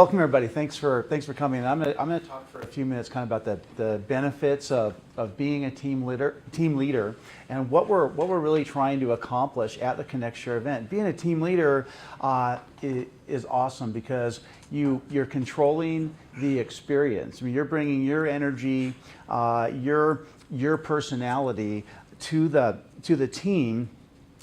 Welcome everybody. Thanks for coming. I'm gonna talk for a few minutes kind of about the benefits of being a team leader, and what we're really trying to accomplish at the ConnectShare event. Being a team leader is awesome because you're controlling the experience. I mean, you're bringing your energy, your personality to the team,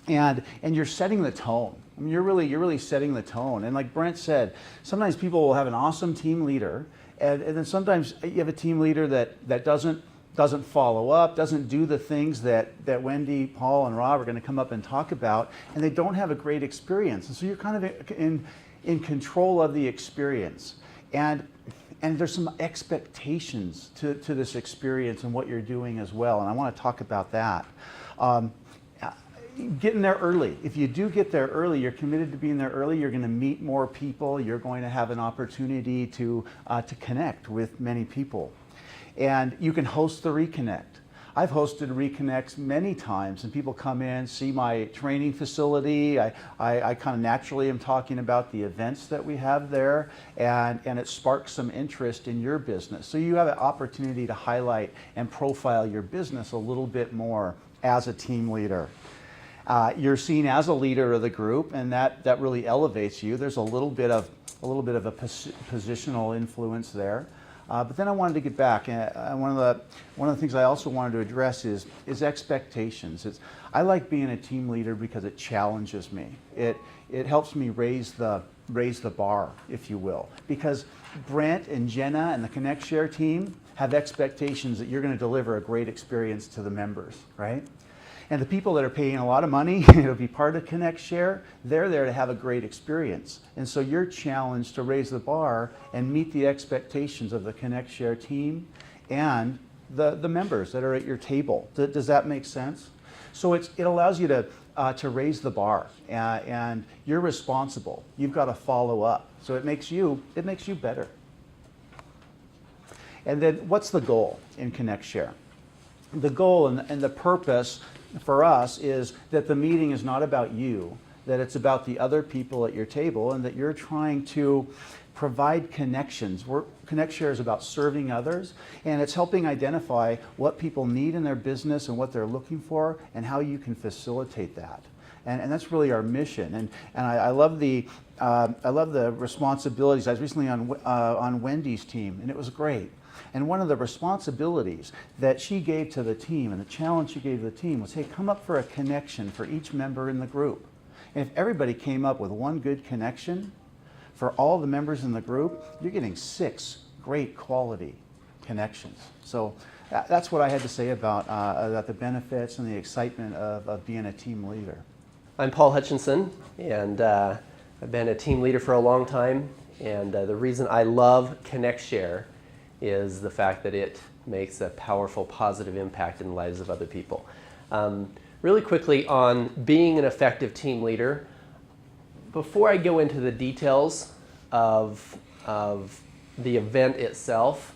and you're setting the tone. I mean, you're really setting the tone. And like Brent said, sometimes people will have an awesome team leader, and then sometimes you have a team leader that doesn't follow up, doesn't do the things that Wendy, Paul, and Rob are going to come up and talk about, and they don't have a great experience. And so you're kind of in control of the experience. And there's some expectations to this experience and what you're doing as well, and I want to talk about that. Getting there early. If you do get there early, you're committed to being there early, you're going to meet more people, you're going to have an opportunity to connect with many people. And you can host the Reconnect. I've hosted Reconnects many times, and people come in, see my training facility. I kind of naturally am talking about the events that we have there, and it sparks some interest in your business. So you have an opportunity to highlight and profile your business a little bit more as a team leader. You're seen as a leader of the group, and that really elevates you. There's a little bit of a positional influence there. But then I wanted to get back, and one of the things I also wanted to address is expectations. I like being a team leader because it challenges me. It helps me raise the bar, if you will, because Brent and Jenna and the ConnectShare team have expectations that you're going to deliver a great experience to the members, right? And the people that are paying a lot of money to be part of ConnectShare, they're there to have a great experience. And so you're challenged to raise the bar and meet the expectations of the ConnectShare team and the members that are at your table. Does that make sense? So it allows you to raise the bar, and you're responsible. You've got to follow up. So it makes you better. And then what's the goal in ConnectShare? The goal and the purpose for us is that the meeting is not about you, that it's about the other people at your table, and that you're trying to provide connections. ConnectShare is about serving others, and it's helping identify what people need in their business and what they're looking for, and how you can facilitate that. And that's really our mission. And I love the responsibilities. I was recently on Wendy's team, and it was great. And one of the responsibilities that she gave to the team, and the challenge she gave to the team, was, hey, come up for a connection for each member in the group. And if everybody came up with one good connection for all the members in the group, you're getting 6 great quality connections. So that's what I had to say about the benefits and the excitement of being a team leader. I'm Paul Hutchinson, and I've been a team leader for a long time. And the reason I love ConnectShare is the fact that it makes a powerful, positive impact in the lives of other people. Really quickly on being an effective team leader, before I go into the details of the event itself,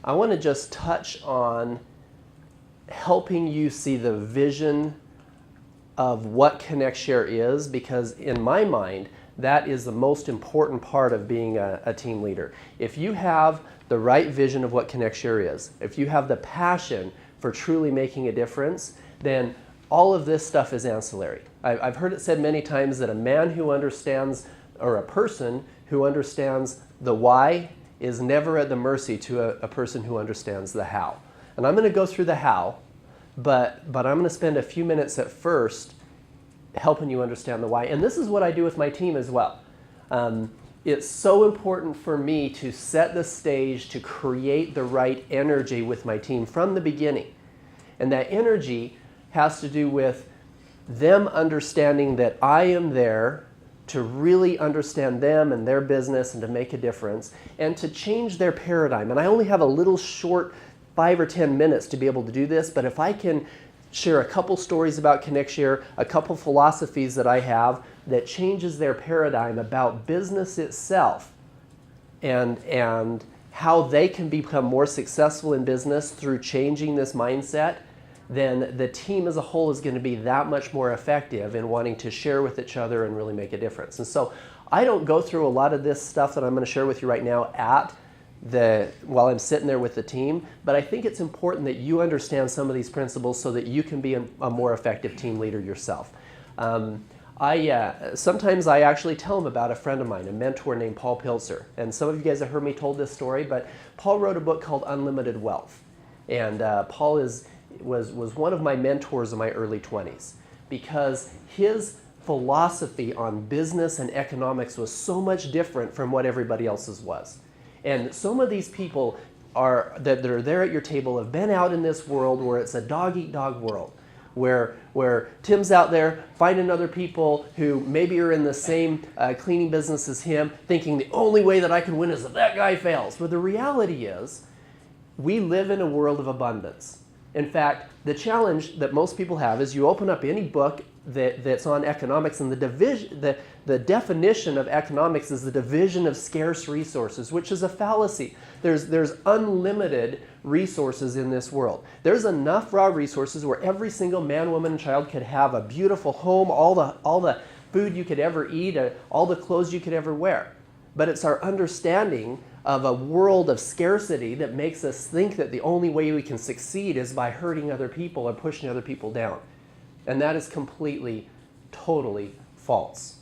I want to just touch on helping you see the vision of what ConnectShare is, because in my mind, that is the most important part of being a team leader. If you have the right vision of what ConnectShare is, if you have the passion for truly making a difference, then all of this stuff is ancillary. I've heard it said many times that a man who understands, or a person who understands the why, is never at the mercy to a person who understands the how. And I'm going to go through the how, but I'm going to spend a few minutes at first helping you understand the why. And this is what I do with my team as well. It's so important for me to set the stage, to create the right energy with my team from the beginning. And that energy has to do with them understanding that I am there to really understand them and their business and to make a difference and to change their paradigm. And I only have a little short 5 or 10 minutes to be able to do this, but if I can share a couple stories about ConnectShare, a couple philosophies that I have that changes their paradigm about business itself and how they can become more successful in business through changing this mindset, then the team as a whole is going to be that much more effective in wanting to share with each other and really make a difference. And so I don't go through a lot of this stuff that I'm going to share with you right now while I'm sitting there with the team, but I think it's important that you understand some of these principles so that you can be a more effective team leader yourself. Sometimes I actually tell them about a friend of mine, a mentor named Paul Pilzer. And some of you guys have heard me told this story, but Paul wrote a book called Unlimited Wealth. And Paul was one of my mentors in my early 20s because his philosophy on business and economics was so much different from what everybody else's was. And some of these people that are there at your table have been out in this world where it's a dog-eat-dog world, where Tim's out there finding other people who maybe are in the same cleaning business as him, thinking the only way that I can win is if that guy fails. But the reality is, we live in a world of abundance. In fact, the challenge that most people have is you open up any book that's on economics, and the definition of economics is the division of scarce resources, which is a fallacy. There's unlimited resources in this world. There's enough raw resources where every single man, woman, and child could have a beautiful home, all the food you could ever eat, all the clothes you could ever wear. But it's our understanding of a world of scarcity that makes us think that the only way we can succeed is by hurting other people or pushing other people down. And that is completely, totally false.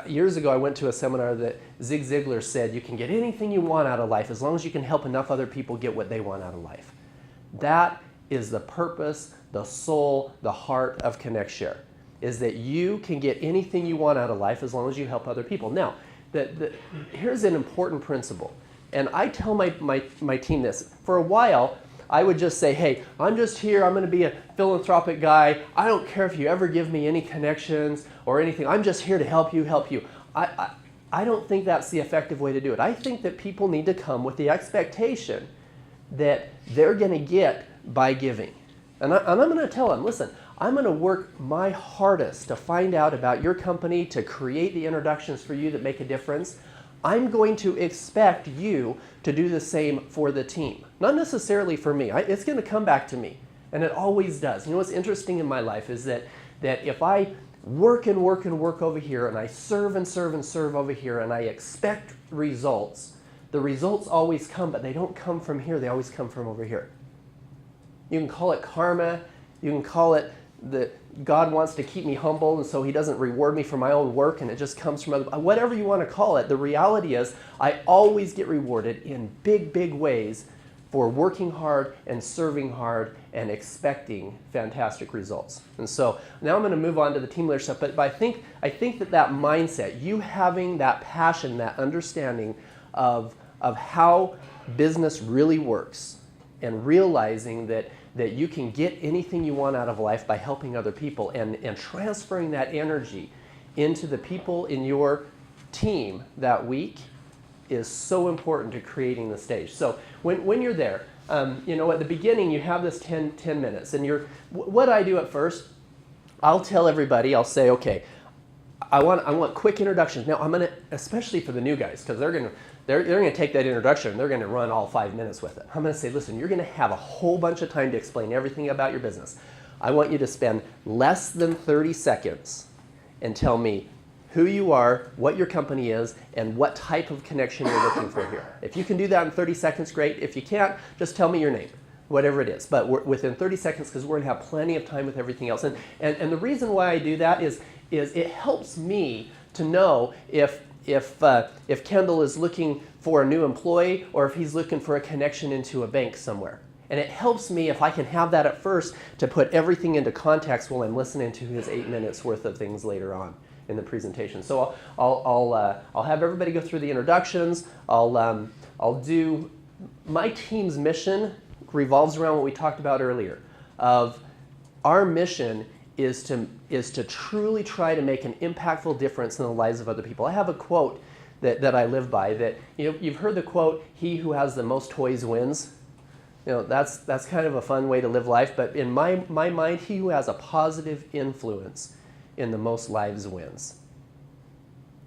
Years ago, I went to a seminar that Zig Ziglar said, you can get anything you want out of life as long as you can help enough other people get what they want out of life. That is the purpose, the soul, the heart of ConnectShare, is that you can get anything you want out of life as long as you help other people. Now, here's an important principle. And I tell my team this. For a while, I would just say, hey, I'm just here. I'm going to be a philanthropic guy. I don't care if you ever give me any connections or anything. I'm just here to help you. I don't think that's the effective way to do it. I think that people need to come with the expectation that they're going to get by giving. And I'm going to tell them, listen, I'm going to work my hardest to find out about your company, to create the introductions for you that make a difference. I'm going to expect you to do the same for the team. Not necessarily for me. It's going to come back to me. And it always does. You know what's interesting in my life is that if I work and work and work over here, and I serve and serve and serve over here, and I expect results, the results always come, but they don't come from here. They always come from over here. You can call it karma. You can call it that God wants to keep me humble, and so he doesn't reward me for my own work, and it just comes from other, whatever you want to call it. The reality is I always get rewarded in big, big ways for working hard and serving hard and expecting fantastic results. And so now I'm going to move on to the team leader stuff, but I think that mindset, you having that passion, that understanding of how business really works, and realizing that you can get anything you want out of life by helping other people, and transferring that energy into the people in your team that week is so important to creating the stage. So when you're there, at the beginning you have this 10 minutes, and what I do at first, I'll tell everybody, I'll say, okay, I want quick introductions. Now I'm gonna, especially for the new guys, because they're gonna take that introduction and they're gonna run all 5 minutes with it. I'm gonna say, listen, you're gonna have a whole bunch of time to explain everything about your business. I want you to spend less than 30 seconds and tell me who you are, what your company is, and what type of connection you're looking for here. If you can do that in 30 seconds, great. If you can't, just tell me your name, whatever it is. But we're within 30 seconds, because we're gonna have plenty of time with everything else. And the reason why I do that is it helps me to know if Kendall is looking for a new employee or if he's looking for a connection into a bank somewhere. And it helps me, if I can have that at first, to put everything into context while I'm listening to his 8 minutes worth of things later on in the presentation. So I'll have everybody go through the introductions. I'll do, my team's mission revolves around what we talked about earlier, of our mission is to truly try to make an impactful difference in the lives of other people. I have a quote that I live by, that you've heard the quote, "He who has the most toys wins." That's kind of a fun way to live life, but in my mind, he who has a positive influence in the most lives wins.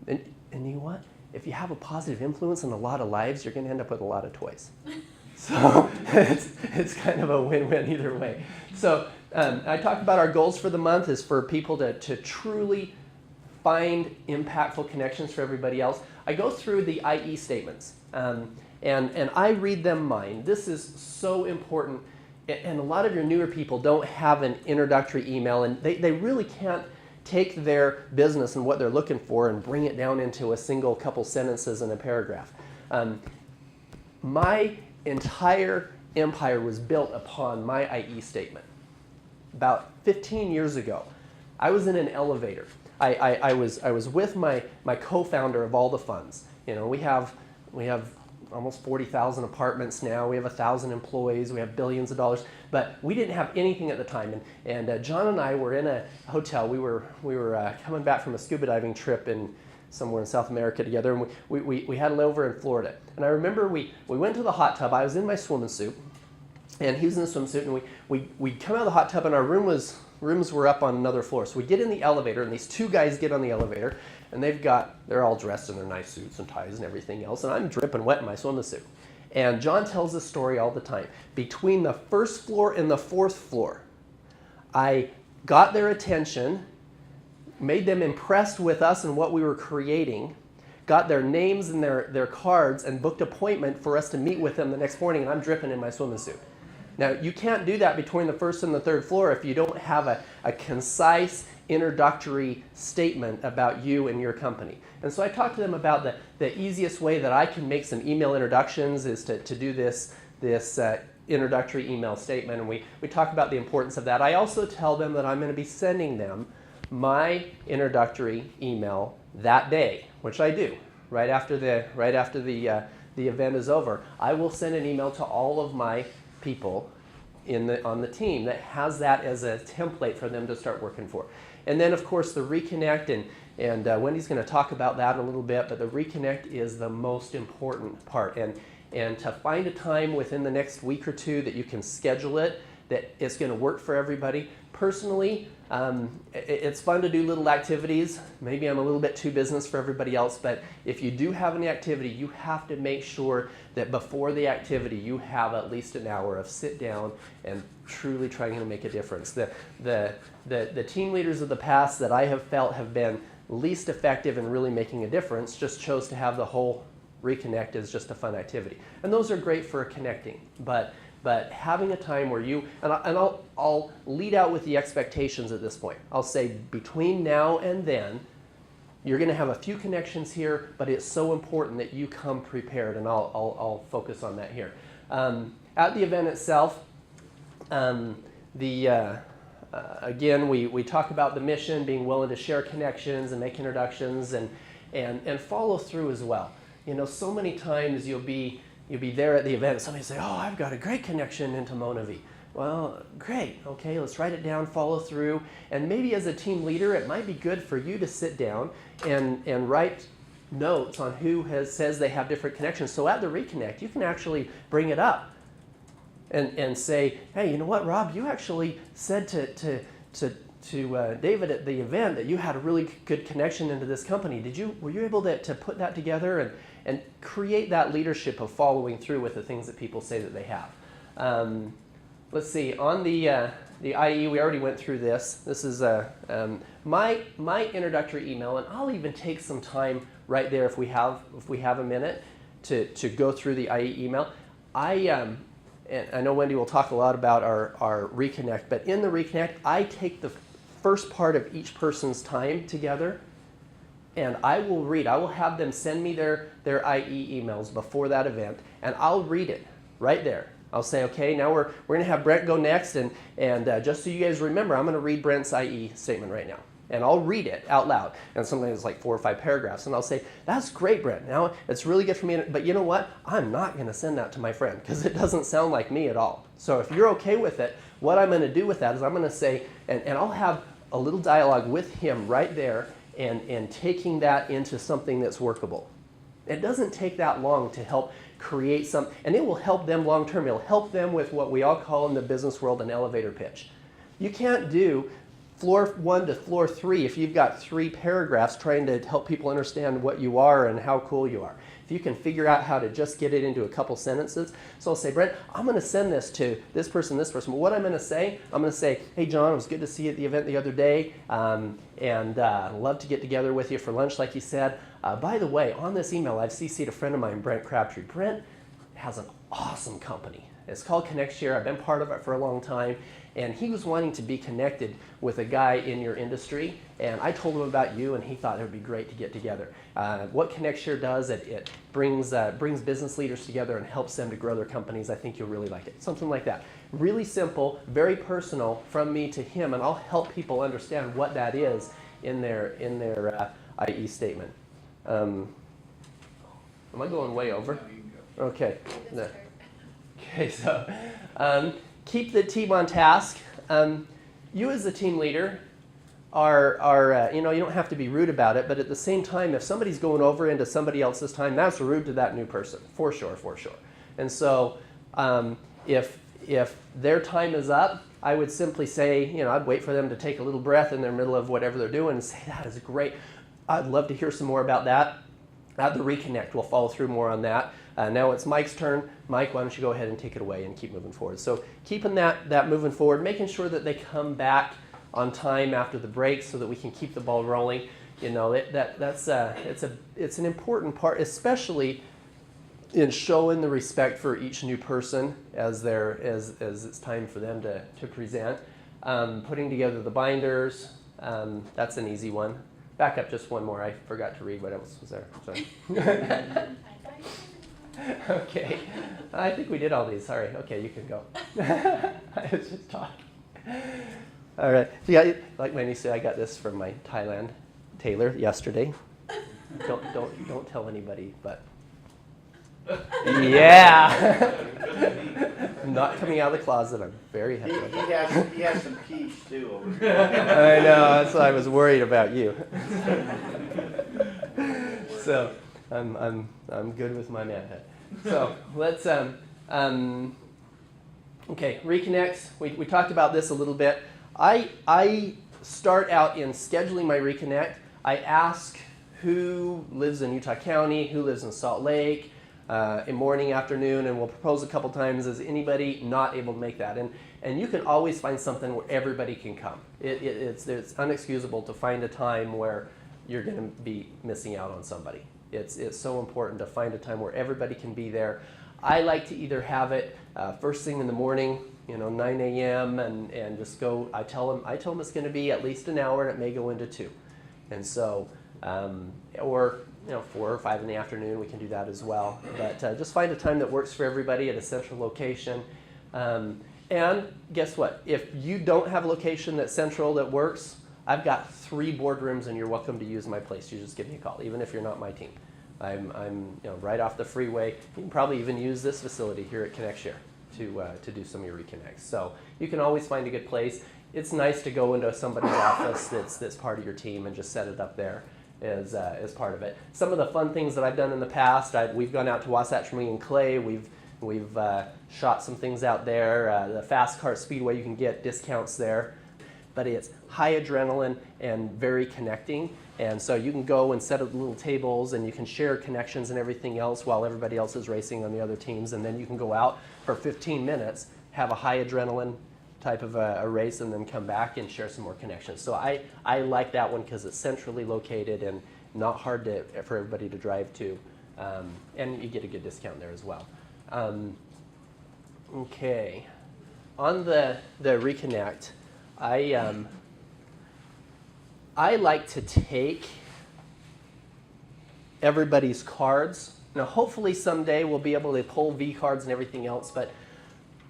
And you know what? If you have a positive influence in a lot of lives, you're going to end up with a lot of toys. So it's kind of a win-win either way. So I talked about our goals for the month is for people to truly find impactful connections for everybody else, I go through the IE statements. And I read them mine. This is so important. And a lot of your newer people don't have an introductory email, and they really can't take their business and what they're looking for and bring it down into a single couple sentences in a paragraph. My entire empire was built upon my IE statement. About 15 years ago, I was in an elevator. I was with my co-founder of all the funds. You know, we have almost 40,000 apartments now. We have 1,000 employees. We have billions of dollars. But we didn't have anything at the time. And John and I were in a hotel. We were coming back from a scuba diving trip somewhere in South America together. And we had a layover in Florida. And I remember we went to the hot tub. I was in my swimming suit. And he was in a swimsuit. And we come out of the hot tub, and our rooms were up on another floor. So we get in the elevator, and these two guys get on the elevator. And they're all dressed in their nice suits and ties and everything else, and I'm dripping wet in my swimming suit. And John tells this story all the time. Between the first floor and the fourth floor, I got their attention, made them impressed with us and what we were creating, got their names and their cards, and booked an appointment for us to meet with them the next morning, and I'm dripping in my swimming suit. Now, you can't do that between the first and the third floor if you don't have a concise introductory statement about you and your company. And so I talked to them about the easiest way that I can make some email introductions is to do this introductory email statement, and we talk about the importance of that. I also tell them that I'm going to be sending them my introductory email that day, which I do right after the event is over. I will send an email to all of my people on the team that has that as a template for them to start working for. And then, of course, the reconnect, and Wendy's going to talk about that a little bit, but the reconnect is the most important part. And to find a time within the next week or two that you can schedule it, that it's going to work for everybody. Personally, it's fun to do little activities. Maybe I'm a little bit too business for everybody else, but if you do have any activity, you have to make sure that before the activity you have at least an hour of sit down and truly trying to make a difference. The team leaders of the past that I have felt have been least effective in really making a difference just chose to have the whole reconnect as just a fun activity. And those are great for connecting, but having a time where I'll lead out with the expectations at this point. I'll say between now and then, you're going to have a few connections here, but it's so important that you come prepared, and I'll focus on that here. At the event itself, again, we talk about the mission, being willing to share connections and make introductions, and follow through as well. You know, so many times you'll be there at the event, and somebody will say, oh, I've got a great connection into Monavi. Well, great, okay, let's write it down, follow through, and maybe as a team leader, it might be good for you to sit down and write notes on who says they have different connections. So at the reconnect, you can actually bring it up and say, hey, you know what, Rob, you actually said to David at the event that you had a really good connection into this company. Were you able to put that together and create that leadership of following through with the things that people say that they have? Let's see, on the IE, we already went through this. This is my introductory email, and I'll even take some time right there if we have a minute to go through the IE email. And I know Wendy will talk a lot about our reconnect, but in the reconnect, I take the first part of each person's time together, and I will have them send me their IE emails before that event, and I'll read it right there. I'll say, okay, now we're going to have Brent go next, and just so you guys remember, I'm going to read Brent's IE statement right now. And I'll read it out loud, and sometimes it's like 4 or 5 paragraphs, and I'll say, that's great, Brent. Now, it's really good for me, but you know what? I'm not going to send that to my friend, because it doesn't sound like me at all. So if you're okay with it, what I'm going to do with that is I'm going to say, and I'll have a little dialogue with him right there, and taking that into something that's workable. It doesn't take that long to help create something, and it will help them long term. It'll help them with what we all call in the business world an elevator pitch. You can't do floor 1 to floor 3 if you've got 3 paragraphs trying to help people understand what you are and how cool you are. If if you can figure out how to just get it into a couple sentences. So I'll say, Brent, I'm going to send this to this person, this person. But what I'm going to say, hey, John, it was good to see you at the event the other day, and love to get together with you for lunch, like you said. By the way, on this email, I've CC'd a friend of mine, Brent Crabtree. Brent has an awesome company. It's called ConnectShare. I've been part of it for a long time. And he was wanting to be connected with a guy in your industry. And I told him about you, and he thought it would be great to get together. What ConnectShare does, it brings business leaders together and helps them to grow their companies. I think you'll really like it. Something like that. Really simple, very personal from me to him. And I'll help people understand what that is in their IE statement. Am I going way over? Okay. No. Okay, so keep the team on task. You as the team leader are you don't have to be rude about it, but at the same time, if somebody's going over into somebody else's time, that's rude to that new person, for sure. And so if their time is up, I would simply say, I'd wait for them to take a little breath in the middle of whatever they're doing and say, that is great. I'd love to hear some more about that. At the reconnect, we'll follow through more on that. Now it's Mike's turn. Mike, why don't you go ahead and take it away and keep moving forward. So keeping that moving forward, making sure that they come back on time after the break so that we can keep the ball rolling. It's an important part, especially in showing the respect for each new person as it's time for them to present. Putting together the binders, that's an easy one. Back up just one more. I forgot to read what else was there. Sorry. Okay. I think we did all these. Sorry. Okay, you can go. I was just talking. All right. So yeah, like my niece said, I got this from my Thailand tailor yesterday. Don't tell anybody, but yeah. I'm not coming out of the closet. I'm very happy. He has some keys too over here. I know. That's why I was worried about you. So I'm good with my manhood. So let's okay, reconnects. We talked about this a little bit. I start out in scheduling my reconnect. I ask who lives in Utah County, who lives in Salt Lake, in morning, afternoon, and we'll propose a couple times. Is anybody not able to make that? And you can always find something where everybody can come. It's unexcusable to find a time where you're going to be missing out on somebody. It's so important to find a time where everybody can be there. I like to either have it first thing in the morning, 9 a.m. and just go. I tell them it's going to be at least an hour, and it may go into 2. And so, or 4 or 5 in the afternoon, we can do that as well. But just find a time that works for everybody at a central location. And guess what? If you don't have a location that's central that works, I've got 3 boardrooms, and you're welcome to use my place. You just give me a call, even if you're not my team. I'm right off the freeway. You can probably even use this facility here at ConnectShare to do some of your reconnects. So you can always find a good place. It's nice to go into somebody's office that's part of your team and just set it up there as part of it. Some of the fun things that I've done in the past, we've gone out to Wasatch Marine Clay. We've shot some things out there. The Fast Car Speedway, you can get discounts there. But it's high adrenaline and very connecting. And so you can go and set up little tables, and you can share connections and everything else while everybody else is racing on the other teams. And then you can go out for 15 minutes, have a high adrenaline type of a race, and then come back and share some more connections. So I like that one because it's centrally located and not hard for everybody to drive to. And you get a good discount there as well. Okay. On the reconnect, I like to take everybody's cards. Now, hopefully someday we'll be able to pull V cards and everything else, but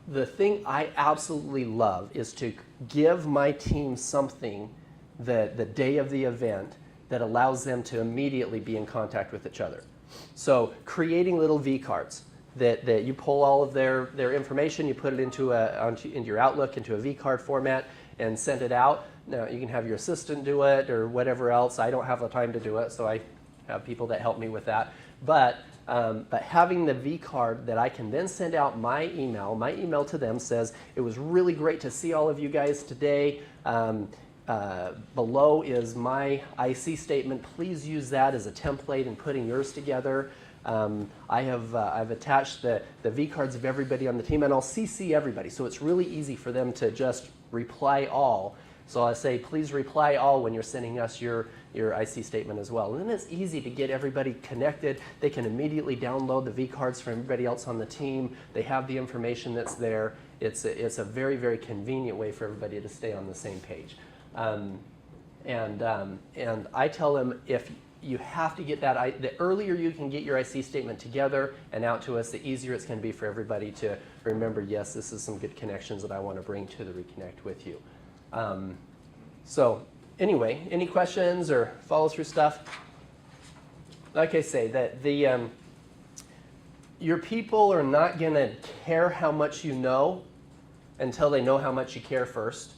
the thing I absolutely love is to give my team something the day of the event that allows them to immediately be in contact with each other. So creating little V cards that you pull all of their information, you put it into your Outlook, into a V card format, and send it out. Now, you can have your assistant do it or whatever else. I don't have the time to do it, so I have people that help me with that. But having the V card that I can then send out my email to them says, it was really great to see all of you guys today. Below is my IC statement. Please use that as a template in putting yours together. I've attached the V cards of everybody on the team, and I'll CC everybody. So it's really easy for them to just reply all. So I say, please reply all when you're sending us your IC statement as well. And then it's easy to get everybody connected. They can immediately download the V cards from everybody else on the team. They have the information that's there. It's a very, very convenient way for everybody to stay on the same page. And I tell them, if you have to get that, the earlier you can get your IC statement together and out to us, the easier it's going to be for everybody to remember, yes, this is some good connections that I want to bring to the Reconnect with you. So anyway, any questions or follow through stuff? Like I say, that your people are not going to care how much you know until they know how much you care first.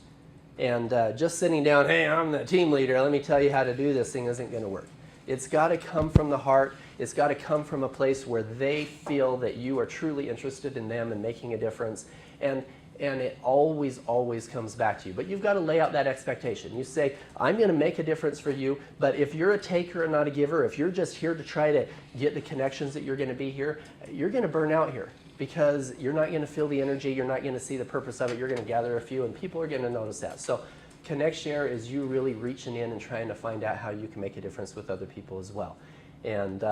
And just sitting down, hey, I'm the team leader, let me tell you how to do this thing, isn't going to work. It's got to come from the heart. It's got to come from a place where they feel that you are truly interested in them and making a difference. And it always, always comes back to you. But you've got to lay out that expectation. You say, I'm going to make a difference for you, but if you're a taker and not a giver, if you're just here to try to get the connections that you're going to be here, you're going to burn out here because you're not going to feel the energy, you're not going to see the purpose of it, you're going to gather a few, and people are going to notice that. So ConnectShare is you really reaching in and trying to find out how you can make a difference with other people as well. And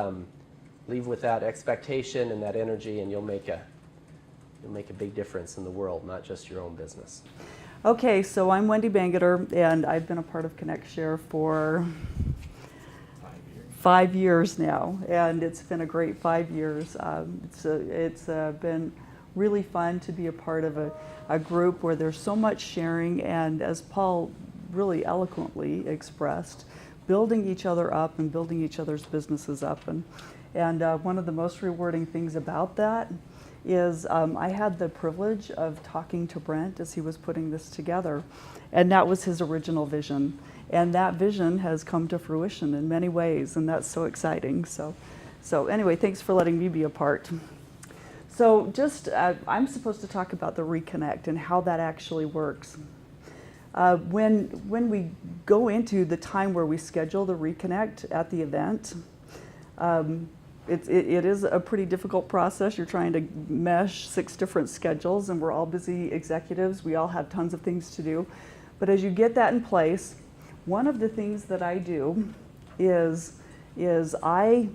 leave with that expectation and that energy, and you'll make a big difference in the world, not just your own business. Okay, so I'm Wendy Bangeter, and I've been a part of ConnectShare for 5 years now, and it's been a great 5 years. It's been really fun to be a part of a group where there's so much sharing, and as Paul really eloquently expressed, building each other up and building each other's businesses up. And one of the most rewarding things about that is I had the privilege of talking to Brent as he was putting this together, and that was his original vision. And that vision has come to fruition in many ways, and that's so exciting. So anyway, thanks for letting me be a part. So just, I'm supposed to talk about the Reconnect and how that actually works. When we go into the time where we schedule the Reconnect at the event, it is a pretty difficult process. You're trying to mesh 6 different schedules, and we're all busy executives. We all have tons of things to do. But as you get that in place, one of the things that I do is I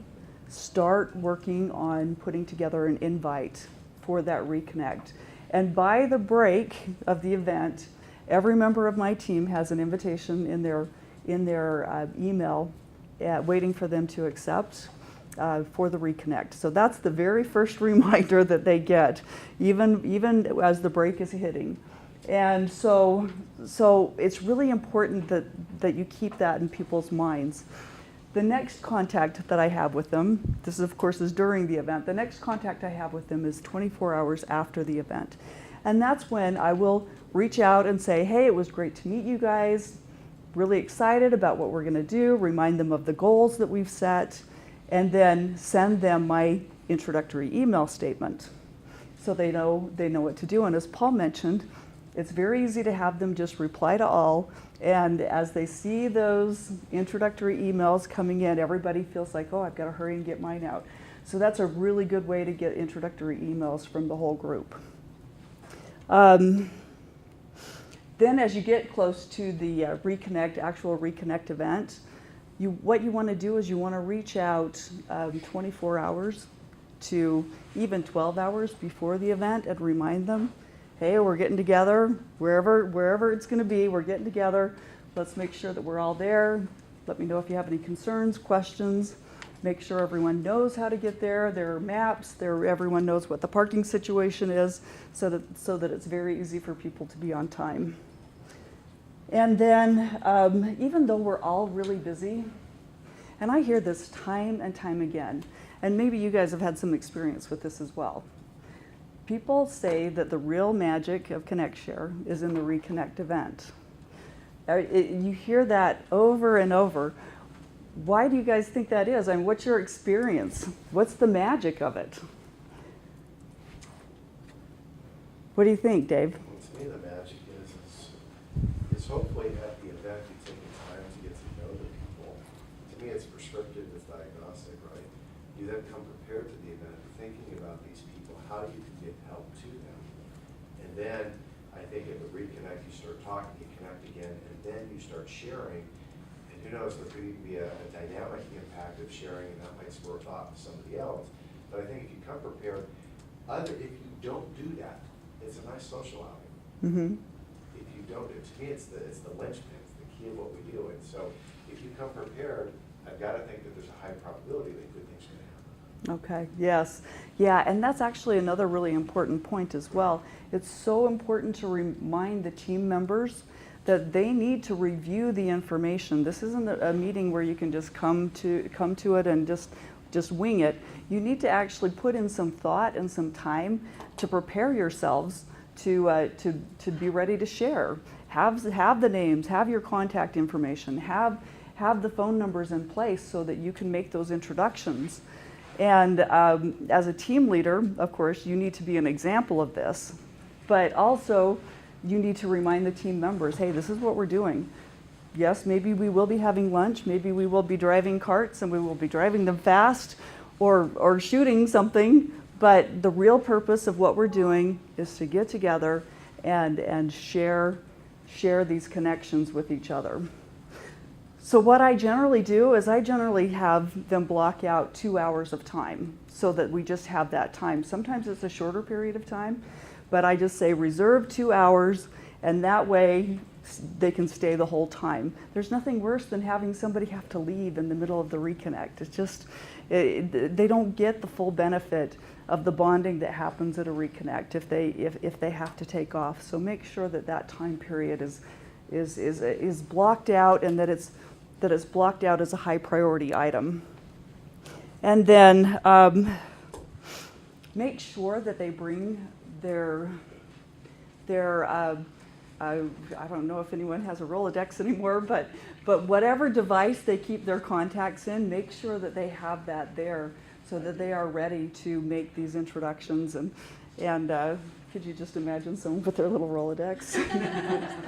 start working on putting together an invite for that Reconnect. And by the break of the event, every member of my team has an invitation in their email waiting for them to accept for the Reconnect. So that's the very first reminder that they get, even as the break is hitting. And so it's really important that you keep that in people's minds. The next contact that I have with them, this of course is during the event, the next contact I have with them is 24 hours after the event. And that's when I will reach out and say, hey, it was great to meet you guys, really excited about what we're gonna do, remind them of the goals that we've set, and then send them my introductory email statement so they know what to do. And as Paul mentioned, it's very easy to have them just reply to all, and as they see those introductory emails coming in, everybody feels like, oh, I've got to hurry and get mine out. So that's a really good way to get introductory emails from the whole group. Then as you get close to the actual Reconnect event, what you want to do is you want to reach out 24 hours to even 12 hours before the event and remind them, hey, we're getting together, wherever it's going to be, we're getting together. Let's make sure that we're all there. Let me know if you have any concerns, questions. Make sure everyone knows how to get there. There are maps. Everyone knows what the parking situation is, so that it's very easy for people to be on time. And then, even though we're all really busy, and I hear this time and time again, and maybe you guys have had some experience with this as well. People say that the real magic of ConnectShare is in the Reconnect event. You hear that over and over. Why do you guys think that is? I mean, what's your experience? What's the magic of it? What do you think, Dave? To me, the magic is hopefully at the event you take the time to get to know the people. To me, it's prescriptive, it's diagnostic, right? You then come prepared prepared to the event, thinking about these people, how you can get help to them. And then I think it would reconnect, you start talking, you connect again, and then you start sharing. And who knows, there could even be a dynamic impact of sharing, and that might spur a thought to somebody else. But I think if you come prepared, if you don't do that, it's a nice social outing. Mm-hmm. If you don't, to me, it's the linchpin, it's the key of what we do. And so if you come prepared, I've got to think that there's a high probability that good things are going to happen. Okay, yes. Yeah, and that's actually another really important point as well. It's so important to remind the team members that they need to review the information. This isn't a meeting where you can just come to it and just wing it. You need to actually put in some thought and some time to prepare yourselves to be ready to share. Have the names, have your contact information, have the phone numbers in place so that you can make those introductions. And as a team leader, of course, you need to be an example of this, but also you need to remind the team members, hey, this is what we're doing. Yes, maybe we will be having lunch, maybe we will be driving carts and we will be driving them fast or shooting something, but the real purpose of what we're doing is to get together and share these connections with each other. So what I generally do is I generally have them block out 2 hours of time so that we just have that time. Sometimes it's a shorter period of time, but I just say reserve 2 hours, and that way they can stay the whole time. There's nothing worse than having somebody have to leave in the middle of the reconnect. It's just, they don't get the full benefit of the bonding that happens at a reconnect if they have to take off. So make sure that that time period is blocked out, and that it's blocked out as a high priority item. And then make sure that they bring their I don't know if anyone has a Rolodex anymore, but whatever device they keep their contacts in, make sure that they have that there so that they are ready to make these introductions. And could you just imagine someone with their little Rolodex?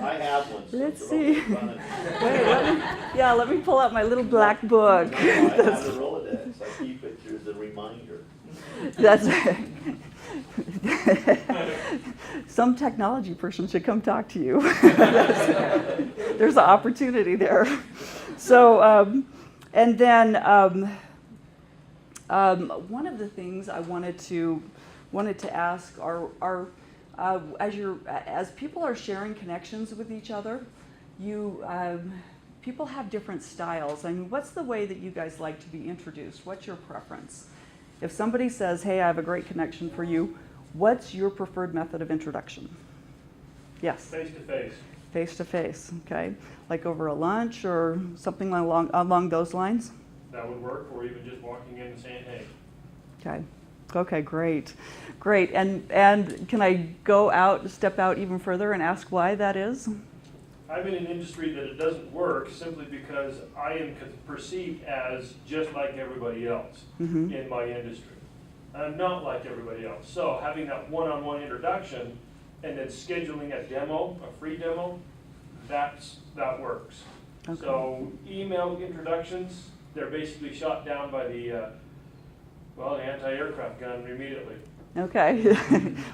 I have one. So Let's it's see. running. Wait, let me pull out my little black book. No, I have a Rolodex. I keep it as a reminder. That's some technology person should come talk to you. There's an opportunity there. So, and then one of the things I wanted to ask are as people are sharing connections with each other, people have different styles. I mean, what's the way that you guys like to be introduced? What's your preference? If somebody says, hey, I have a great connection for you, what's your preferred method of introduction? Yes? Face-to-face. Face-to-face, okay. Like over a lunch or something along those lines? That would work, or even just walking in and saying, hey. Okay. Okay, great. Great. And can I step out even further and ask why that is? I'm in an industry that it doesn't work simply because I am perceived as just like everybody else in my industry. I'm not like everybody else. So having that one-on-one introduction and then scheduling a demo, a free demo, that works. Okay. So email introductions, they're basically shot down by the anti-aircraft gun immediately. Okay.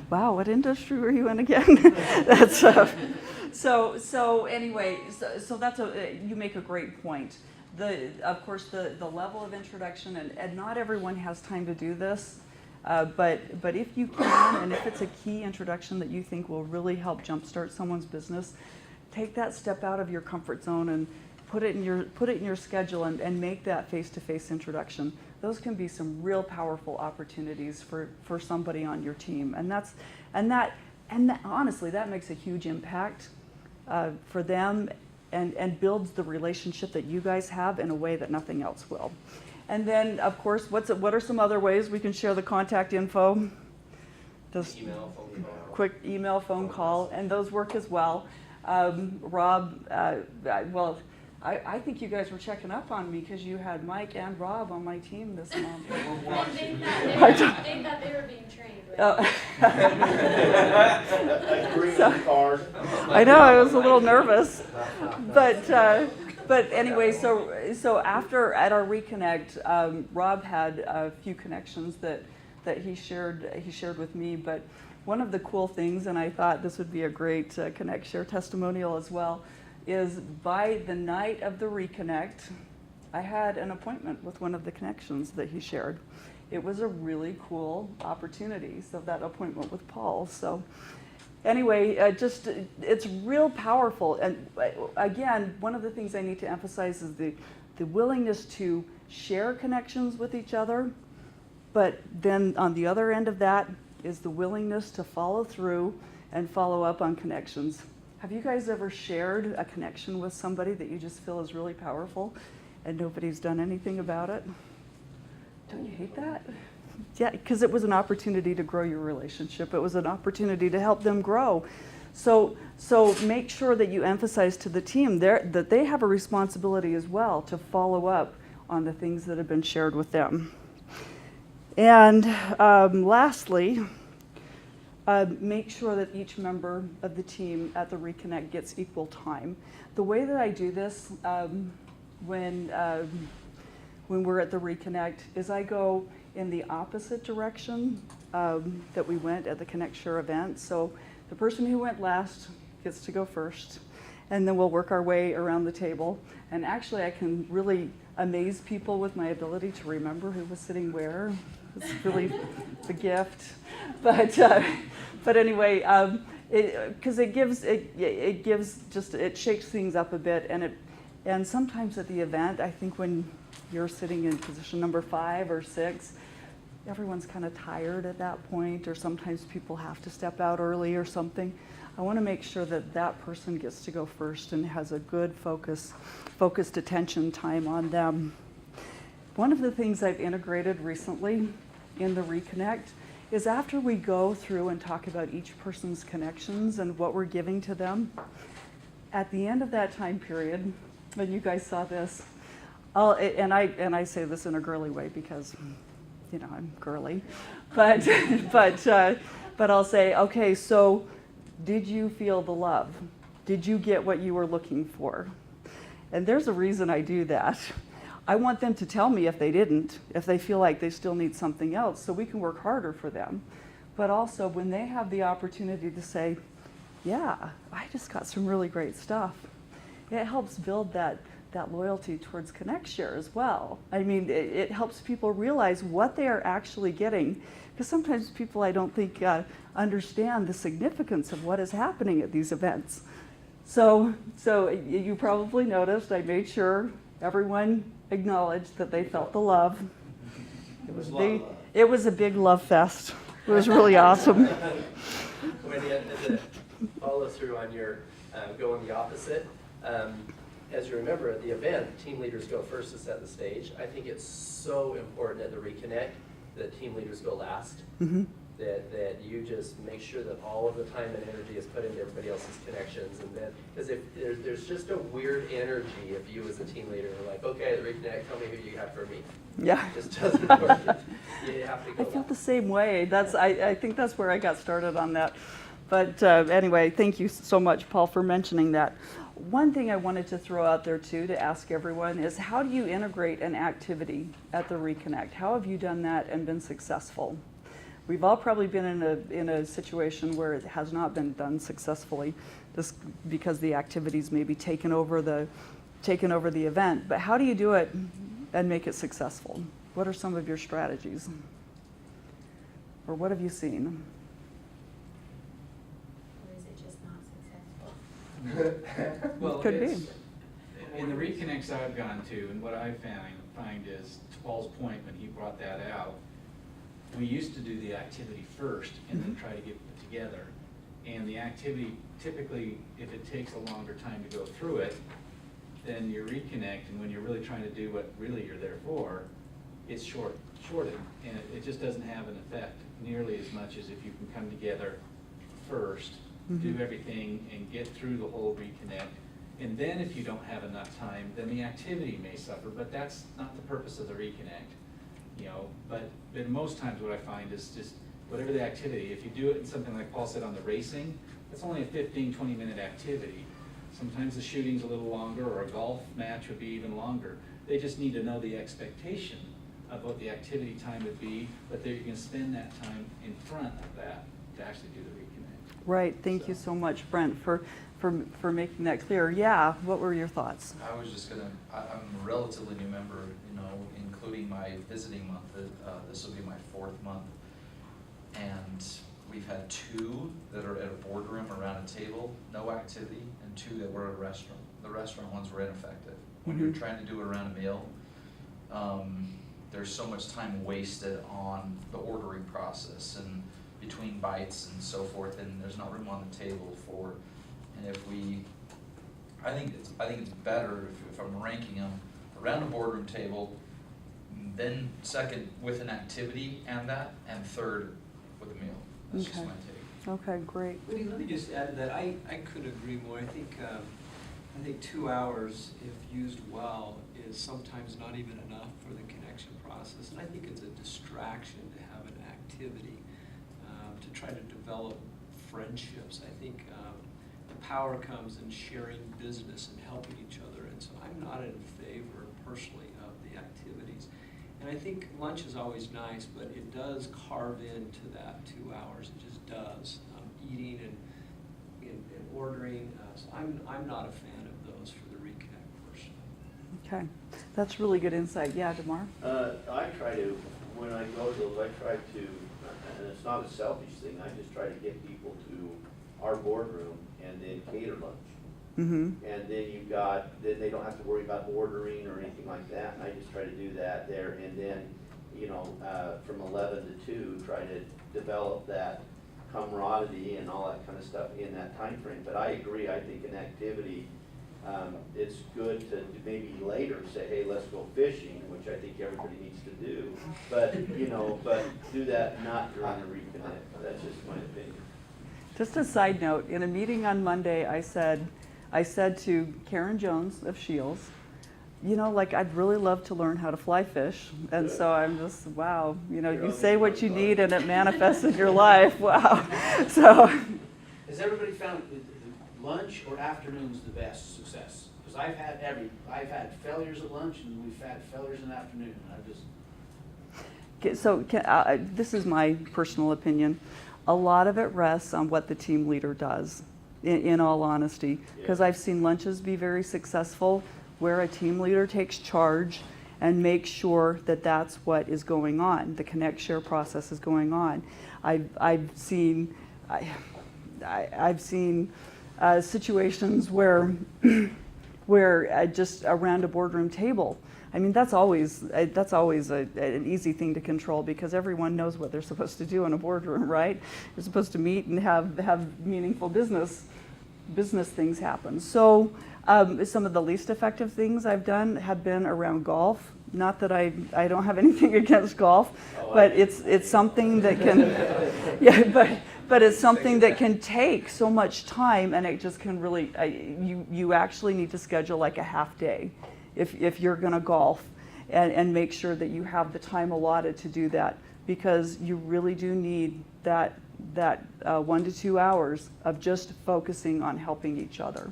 Wow, what industry were you in again? That's so anyway, so that's you make a great point. Of course, the level of introduction, and not everyone has time to do this, but if you can, and if it's a key introduction that you think will really help jumpstart someone's business, take that step out of your comfort zone and put it in your schedule and make that face-to-face introduction. Those can be some real powerful opportunities for somebody on your team, and honestly, that makes a huge impact for them and builds the relationship that you guys have in a way that nothing else will. And then, of course, what are some other ways we can share the contact info? Just Email, phone call. quick email, phone call, and those work as well. Rob, I think you guys were checking up on me because you had Mike and Rob on my team this month. They thought they were being trained. Right? Oh. Like green card. I know, I was a little nervous, but But anyway, so after at our reconnect, Rob had a few connections that he shared with me. But one of the cool things, and I thought this would be a great ConnectShare testimonial as well, is by the night of the reconnect, I had an appointment with one of the connections that he shared. It was a really cool opportunity. So that appointment with Paul. So. Anyway, it's real powerful. And again, one of the things I need to emphasize is the willingness to share connections with each other, but then on the other end of that is the willingness to follow through and follow up on connections. Have you guys ever shared a connection with somebody that you just feel is really powerful and nobody's done anything about it? Don't you hate that? Yeah, because it was an opportunity to grow your relationship. It was an opportunity to help them grow. So make sure that you emphasize to the team that they have a responsibility as well to follow up on the things that have been shared with them. And lastly, make sure that each member of the team at the Reconnect gets equal time. The way that I do this when we're at the Reconnect is I go in the opposite direction that we went at the ConnectShare event. So the person who went last gets to go first, and then we'll work our way around the table. And actually, I can really amaze people with my ability to remember who was sitting where. It's really the gift. But anyway, because it shakes things up a bit, and sometimes at the event, I think when you're sitting in position number 5 or 6, everyone's kind of tired at that point, or sometimes people have to step out early or something. I want to make sure that that person gets to go first and has a good focused attention time on them. One of the things I've integrated recently in the Reconnect is after we go through and talk about each person's connections and what we're giving to them, at the end of that time period, when you guys saw this, and I say this in a girly way because I'm girly, but I'll say, okay, so did you feel the love? Did you get what you were looking for? And there's a reason I do that. I want them to tell me if they didn't, if they feel like they still need something else, so we can work harder for them. But also when they have the opportunity to say, yeah, I just got some really great stuff, it helps build that loyalty towards ConnectShare as well. I mean, it helps people realize what they are actually getting, because sometimes people, I don't think, understand the significance of what is happening at these events. So you probably noticed I made sure everyone acknowledged that they felt the love. It was a big love fest. It was really awesome. Wendy, as a follow through on your going the opposite, as you remember at the event, team leaders go first to set the stage. I think it's so important at the Reconnect that team leaders go last. Mm-hmm. That you just make sure that all of the time and energy is put into everybody else's connections, and then because if there's just a weird energy if you as a team leader are like, okay, the Reconnect, tell me who you have for me. Yeah, it just doesn't work. You have to go. I feel the same way. I think that's where I got started on that. But anyway, thank you so much, Paul, for mentioning that. One thing I wanted to throw out there too to ask everyone is, how do you integrate an activity at the Reconnect? How have you done that and been successful? We've all probably been in a situation where it has not been done successfully, just because the activities maybe taken over the event. But how do you do it and make it successful? What are some of your strategies? Or what have you seen? Or is it just not successful? Well, Could be. In the reconnects I've gone to, and what I find is, to Paul's point when he brought that out, we used to do the activity first and then try to get it together. And the activity, typically, if it takes a longer time to go through it, then you reconnect, and when you're really trying to do what really you're there for, it's shortened, and it just doesn't have an effect nearly as much as if you can come together first, do everything, and get through the whole reconnect. And then if you don't have enough time, then the activity may suffer, but that's not the purpose of the reconnect. But most times what I find is just whatever the activity, if you do it in something like Paul said on the racing, that's only a 15-20 minute activity. Sometimes the shooting's a little longer, or a golf match would be even longer. They just need to know the expectation of what the activity time would be, but they can spend that time in front of that to actually do the reconnect. Right, thank you so much, Brent, for making that clear. Yeah, what were your thoughts? I was just gonna, I'm a relatively new member, you know, including my visiting month. This will be my 4th month. And we've had 2 that are at a boardroom around a table, no activity, and 2 that were at a restaurant. The restaurant ones were ineffective. When you're trying to do it around a meal, there's so much time wasted on the ordering process and between bites and so forth, and there's not room on the table for, and if we, I think it's better if I'm ranking them around a boardroom table, then second with an activity and that, and third with a meal. That's just my take. Okay, great. Woody, let me just add to that. I couldn't agree more. I think 2 hours, if used well, is sometimes not even enough for the connection process. And I think it's a distraction to have an activity to try to develop friendships. I think the power comes in sharing business and helping each other. And so I'm not in favor personally of the activities. And I think lunch is always nice, but it does carve into that 2 hours. It just does. Eating and ordering. So I'm not a fan of those for the reconnect personally. Okay, that's really good insight. Yeah, DeMar? I try to, when I go to those, I try to, and it's not a selfish thing, I just try to get people to our boardroom and then cater lunch. Mm-hmm. And then then they don't have to worry about ordering or anything like that, and I just try to do that there, and then, you know, from 11 to 2, try to develop that camaraderie and all that kind of stuff in that time frame. But I agree, I think an activity, it's good to maybe later say, hey, let's go fishing, which I think everybody needs to do, but, you know, but do that not during the reconnect. That's just my opinion. Just a side note, in a meeting on Monday, I said to Karen Jones of Shields, you know, like, I'd really love to learn how to fly fish. And so I'm just, wow, you know, you say what you need and it manifests in your life. Wow. So. Has everybody found lunch or afternoon's the best success? Because I've had failures at lunch and we've had failures in the afternoon. So this is my personal opinion. A lot of it rests on what the team leader does, in all honesty, because I've seen lunches be very successful where a team leader takes charge and makes sure that that's what is going on. The ConnectShare process is going on. I've seen situations where just around a boardroom table. I mean, that's always an easy thing to control because everyone knows what they're supposed to do in a boardroom, right? You're supposed to meet and have meaningful business things happen. So some of the least effective things I've done have been around golf. Not that I don't have anything against golf, but it's something that can but it's something that can take so much time, and it just can really you actually need to schedule like a half day if you're going to golf, and make sure that you have the time allotted to do that, because you really do need that 1 to 2 hours of just focusing on helping each other.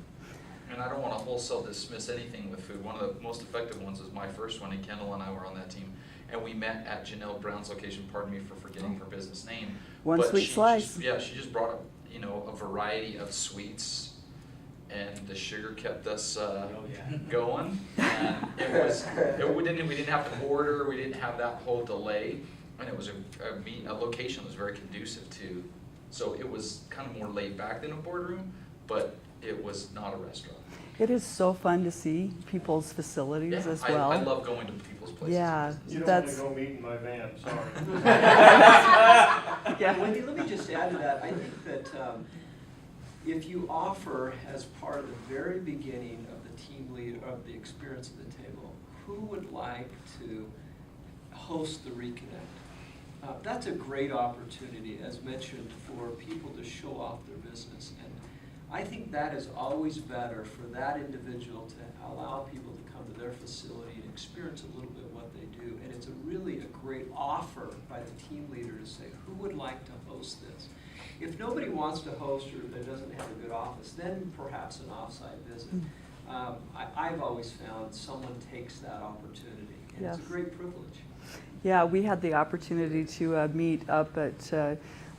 And I don't want to wholesale dismiss anything with food. One of the most effective ones was my first one, and Kendall and I were on that team. And we met at Janelle Brown's location, pardon me for forgetting her business name. One but sweet slice. She just brought up, a variety of sweets, and the sugar kept us going. And we didn't have to order, we didn't have that whole delay. And it was a location that was very conducive to, so it was kind of more laid back than a boardroom, but it was not a restaurant. It is so fun to see people's facilities as well. I love going to people's places. Yeah, You don't want to go meet in my van, sorry. Yeah. Wendy, let me just add to that. I think that if you offer as part of the very beginning of the team lead of the experience at the table, who would like to host the reconnect? That's a great opportunity, as mentioned, for people to show off their business. And I think that is always better for that individual to allow people to come to their facility and experience a little bit what they do. And it's really a great offer by the team leader to say, who would like to host this? If nobody wants to host or that doesn't have a good office, then perhaps an offsite visit. I've always found someone takes that opportunity, and it's a Yes. great privilege. Yeah, we had the opportunity to meet up at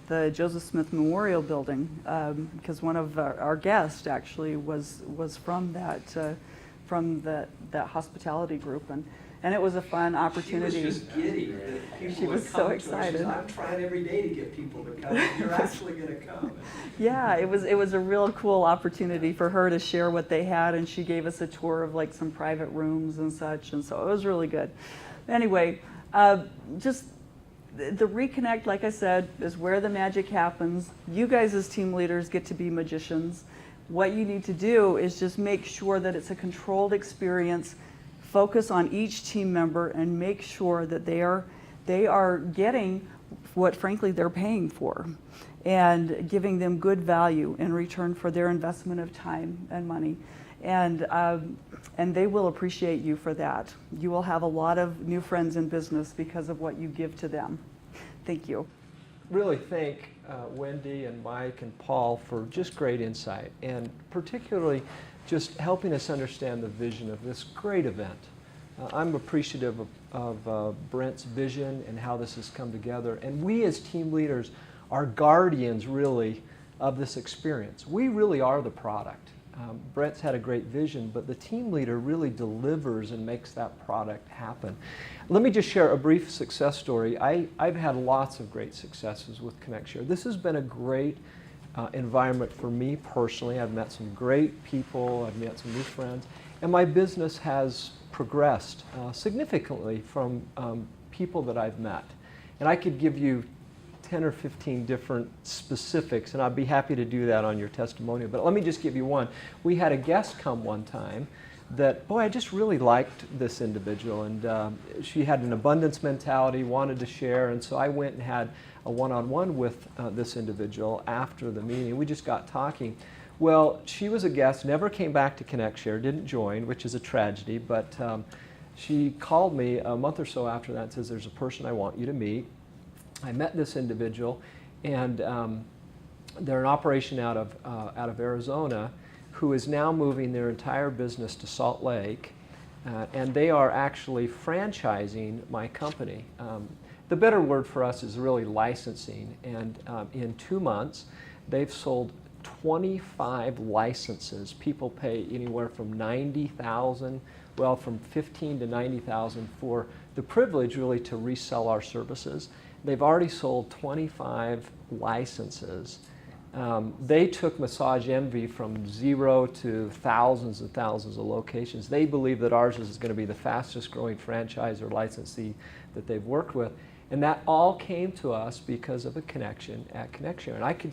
the Joseph Smith Memorial Building because one of our guests actually was from that hospitality group, and it was a fun opportunity. She was just giddy that people She would was come so to her. excited. She said, I'm trying every day to get people to come, and you're actually going to come. Yeah, it was a real cool opportunity for her to share what they had, and she gave us a tour of like some private rooms and such, and so it was really good. Anyway, just the reconnect, like I said, is where the magic happens. You guys as team leaders get to be magicians. What you need to do is just make sure that it's a controlled experience. Focus on each team member and make sure that they are getting what frankly they're paying for, and giving them good value in return for their investment of time and money. And they will appreciate you for that. You will have a lot of new friends in business because of what you give to them. Thank you. Really thank Wendy and Mike and Paul for just great insight, and particularly just helping us understand the vision of this great event. I'm appreciative of Brent's vision and how this has come together, and we as team leaders are guardians really of this experience. We really are the product. Brent's had a great vision, but the team leader really delivers and makes that product happen. Let me just share a brief success story. I've had lots of great successes with ConnectShare. This has been a great environment for me personally. I've met some great people, I've met some new friends, and my business has progressed significantly from people that I've met. And I could give you 10 or 15 different specifics, and I'd be happy to do that on your testimonial. But let me just give you one. We had a guest come one time that, boy, I just really liked this individual, and she had an abundance mentality, wanted to share, and so I went and had a one-on-one with this individual after the meeting. We just got talking. Well, she was a guest, never came back to ConnectShare, didn't join, which is a tragedy, but she called me a month or so after that and says, there's a person I want you to meet. I met this individual, and they're an operation out of Arizona who is now moving their entire business to Salt Lake, and they are actually franchising my company. The better word for us is really licensing, and in 2 months they've sold 25 licenses. People pay anywhere from $90,000, well, from $15,000 to $90,000 for the privilege really to resell our services. They've already sold 25 licenses. They took Massage Envy from 0 to thousands and thousands of locations. They believe that ours is going to be the fastest growing franchise or licensee that they've worked with. And that all came to us because of a connection at ConnectShare. And I could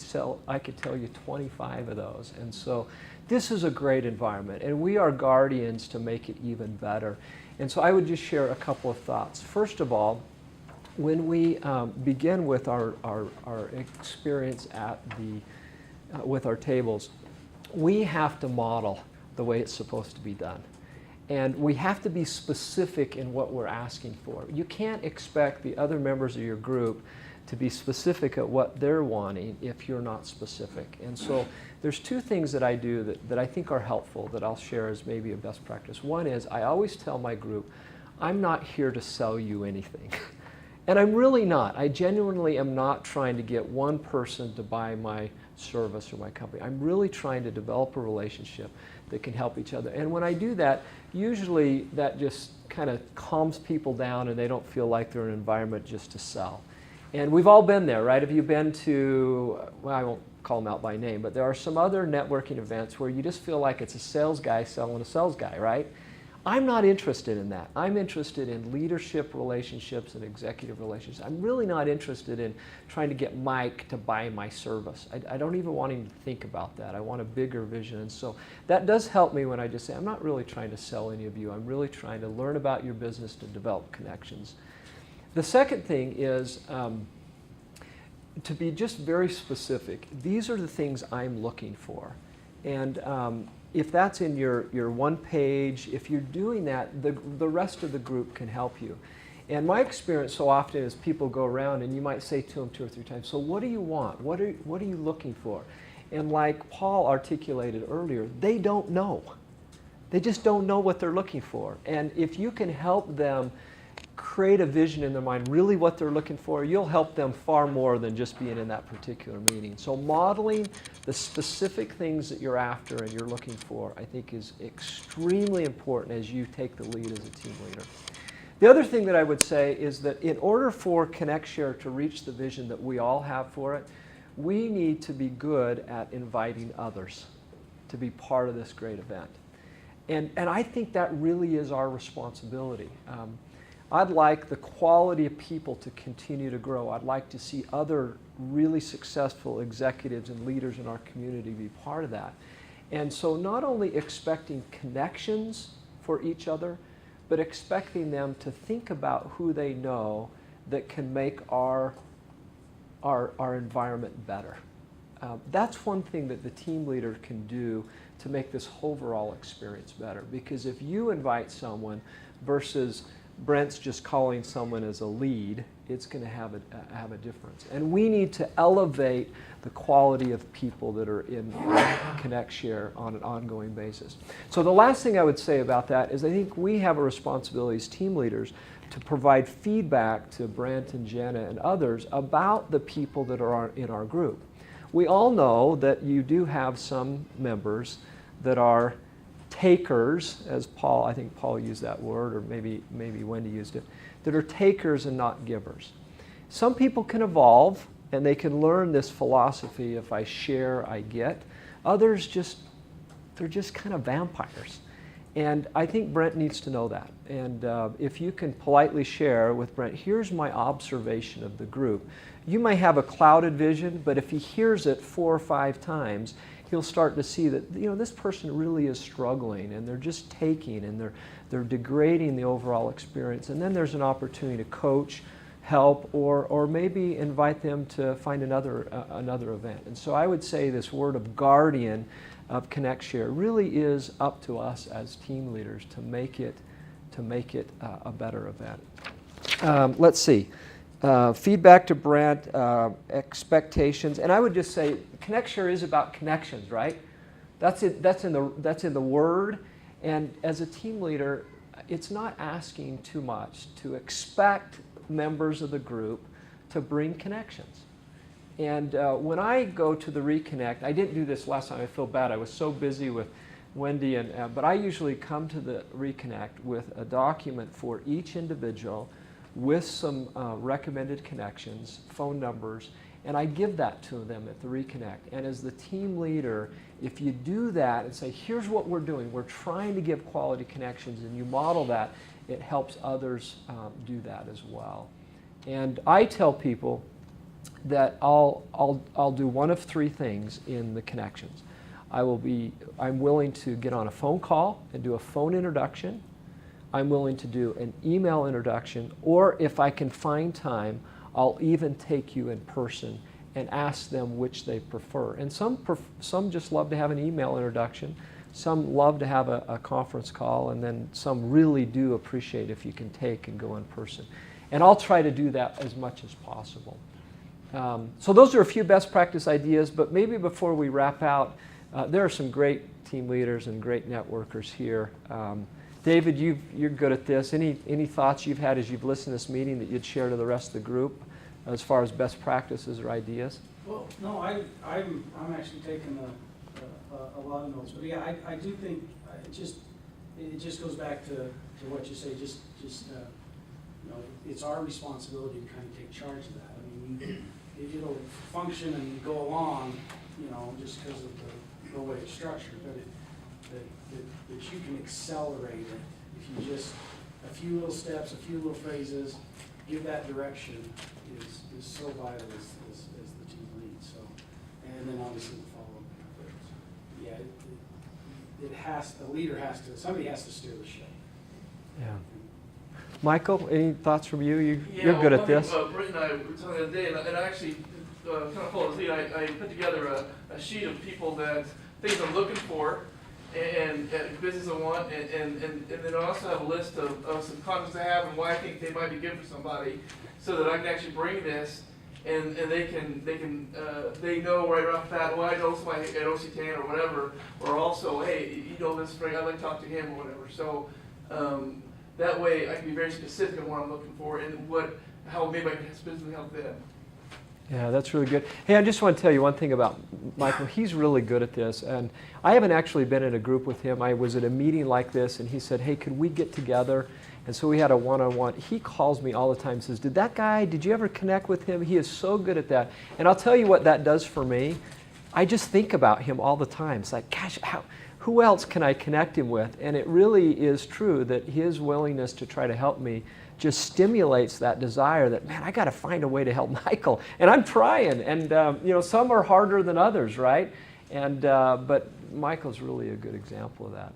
tell you 25 of those. And so this is a great environment, and we are guardians to make it even better. And so I would just share a couple of thoughts. First of all, when we begin with our experience at with our tables, we have to model the way it's supposed to be done. And we have to be specific in what we're asking for. You can't expect the other members of your group to be specific at what they're wanting if you're not specific. And so there's two things that I do that I think are helpful that I'll share as maybe a best practice. One is I always tell my group, I'm not here to sell you anything. And I'm really not. I genuinely am not trying to get one person to buy my service or my company. I'm really trying to develop a relationship that can help each other. And when I do that, usually that just kind of calms people down and they don't feel like they're in an environment just to sell. And we've all been there, right? Have you been to, well, I won't call them out by name, but there are some other networking events where you just feel like it's a sales guy selling a sales guy, right? I'm not interested in that. I'm interested in leadership relationships and executive relationships. I'm really not interested in trying to get Mike to buy my service. I don't even want him to think about that. I want a bigger vision. And so that does help me when I just say, I'm not really trying to sell any of you. I'm really trying to learn about your business to develop connections. The second thing is to be just very specific. These are the things I'm looking for. And if that's in your one page, if you're doing that, the rest of the group can help you. And my experience so often is people go around and you might say to them 2 or 3 times, so what do you want? What are you looking for? And like Paul articulated earlier, they don't know. They just don't know what they're looking for. And if you can help them create a vision in their mind, really what they're looking for, you'll help them far more than just being in that particular meeting. So modeling the specific things that you're after and you're looking for, I think is extremely important as you take the lead as a team leader. The other thing that I would say is that in order for ConnectShare to reach the vision that we all have for it, we need to be good at inviting others to be part of this great event. And I think that really is our responsibility. I'd like the quality of people to continue to grow. I'd like to see other really successful executives and leaders in our community be part of that. And so not only expecting connections for each other, but expecting them to think about who they know that can make our environment better. That's one thing that the team leader can do to make this overall experience better. Because if you invite someone versus Brent's just calling someone as a lead, it's going to have a difference. And we need to elevate the quality of people that are in ConnectShare on an ongoing basis. So the last thing I would say about that is I think we have a responsibility as team leaders to provide feedback to Brent and Jenna and others about the people that are in our group. We all know that you do have some members that are takers, as Paul, I think Paul used that word, or maybe Wendy used it, that are takers and not givers. Some people can evolve and they can learn this philosophy, if I share, I get. Others they're just kind of vampires. And I think Brent needs to know that. And if you can politely share with Brent, here's my observation of the group. You may have a clouded vision, but if he hears it 4 or 5 times, he'll start to see that, you know, this person really is struggling and they're just taking and they're degrading the overall experience. And then there's an opportunity to coach, help, or maybe invite them to find another event. And so I would say this word of guardian of ConnectShare really is up to us as team leaders to make it a better event. Let's see. Feedback to Brent, expectations, and I would just say ConnectShare is about connections, right? That's it. That's in the word. And as a team leader, it's not asking too much to expect members of the group to bring connections. And when I go to the Reconnect, I didn't do this last time. I feel bad. I was so busy with Wendy, but I usually come to the Reconnect with a document for each individual with some recommended connections, phone numbers, and I give that to them at the Reconnect. And as the team leader, if you do that and say, here's what we're doing, we're trying to give quality connections, and you model that, it helps others do that as well. And I tell people that I'll do one of 3 things in the connections. I'm willing to get on a phone call and do a phone introduction. I'm willing to do an email introduction, or if I can find time, I'll even take you in person and ask them which they prefer. And some just love to have an email introduction, some love to have a conference call, and then some really do appreciate if you can take and go in person. And I'll try to do that as much as possible. So those are a few best practice ideas, but maybe before we wrap out, there are some great team leaders and great networkers here. David, you're good at this. Any thoughts you've had as you've listened to this meeting that you'd share to the rest of the group as far as best practices or ideas? Well, no, I'm actually taking a lot of notes, but yeah, I do think it just goes back to what you say. Just you know, it's our responsibility to kind of take charge of that. I mean, it'll function and go along, you know, just because of the way it's structured, but that you can accelerate it if you just, a few little steps, a few little phrases, give that direction is so vital as the team lead. So, and then obviously the follow-up. Yeah, somebody has to steer the ship. Yeah. Michael, any thoughts from you? You're good at this. Britt and I were talking the other day, and I actually kind of followed his lead. I put together a sheet of people things I'm looking for, and business I want, and then I also have a list of some contacts I have and why I think they might be good for somebody, so that I can actually bring this, and they know right off the bat, well, I know somebody at OC10 or whatever, or also, hey, you know this friend, I'd like to talk to him or whatever. So that way I can be very specific on what I'm looking for and how maybe I can specifically help them. Yeah, that's really good. Hey, I just want to tell you one thing about Michael. He's really good at this, and I haven't actually been in a group with him. I was at a meeting like this, and he said, hey, could we get together? And so we had a one-on-one. He calls me all the time and says, did you ever connect with him? He is so good at that. And I'll tell you what that does for me. I just think about him all the time. It's like, gosh, who else can I connect him with? And it really is true that his willingness to try to help me just stimulates that desire that, man, I got to find a way to help Michael. And I'm trying. And, some are harder than others, right? And, but Michael's really a good example of that.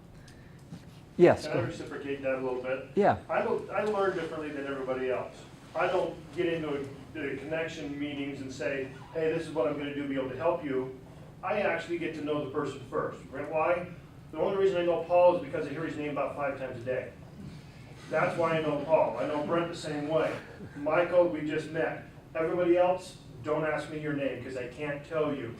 Yes. Can I reciprocate that a little bit? Yeah. I learn differently than everybody else. I don't get into the connection meetings and say, hey, this is what I'm going to do to be able to help you. I actually get to know the person first. Right? Why? The only reason I know Paul is because I hear his name about 5 times a day. That's why I know Paul. I know Brent the same way. Michael, we just met. Everybody else, don't ask me your name because I can't tell you.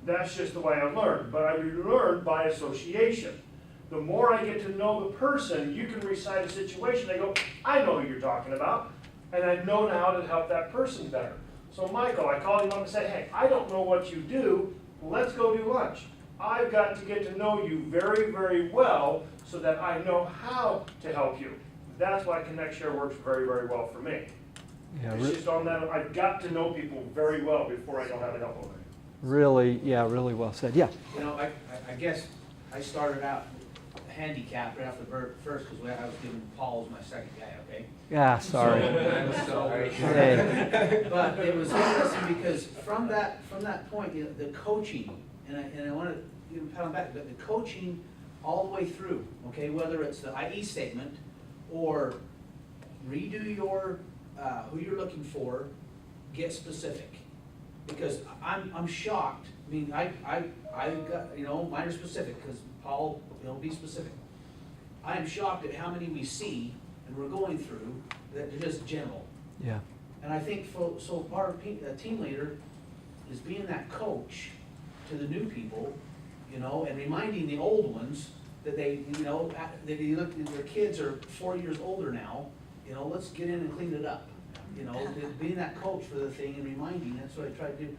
That's just the way I learned. But I learned by association. The more I get to know the person, you can recite a situation. I go, I know who you're talking about, and I know how to help that person better. So Michael, I called him up and said, hey, I don't know what you do. Let's go do lunch. I've got to get to know you very, very well so that I know how to help you. That's why ConnectShare works very, very well for me. Yeah, It's just on that, I've got to know people very well before I know how to help them. really well said. Yeah. You know, I guess I started out handicapped right off the first because I was giving Paul as my second guy, okay? Yeah, sorry. I'm sorry. Hey. But it was interesting because from that point, the coaching, and I want to give a pat on the back, but the coaching all the way through, okay, whether it's the IE statement or redo your who you're looking for, get specific. Because I'm shocked. I mean, I got, mine are specific because Paul, be specific. I am shocked at how many we see and we're going through that are just general. Yeah. And I think our team leader is being that coach to the new people, and reminding the old ones that their kids are 4 years older now, let's get in and clean it up. Being that coach for the thing and reminding, that's what I try to do,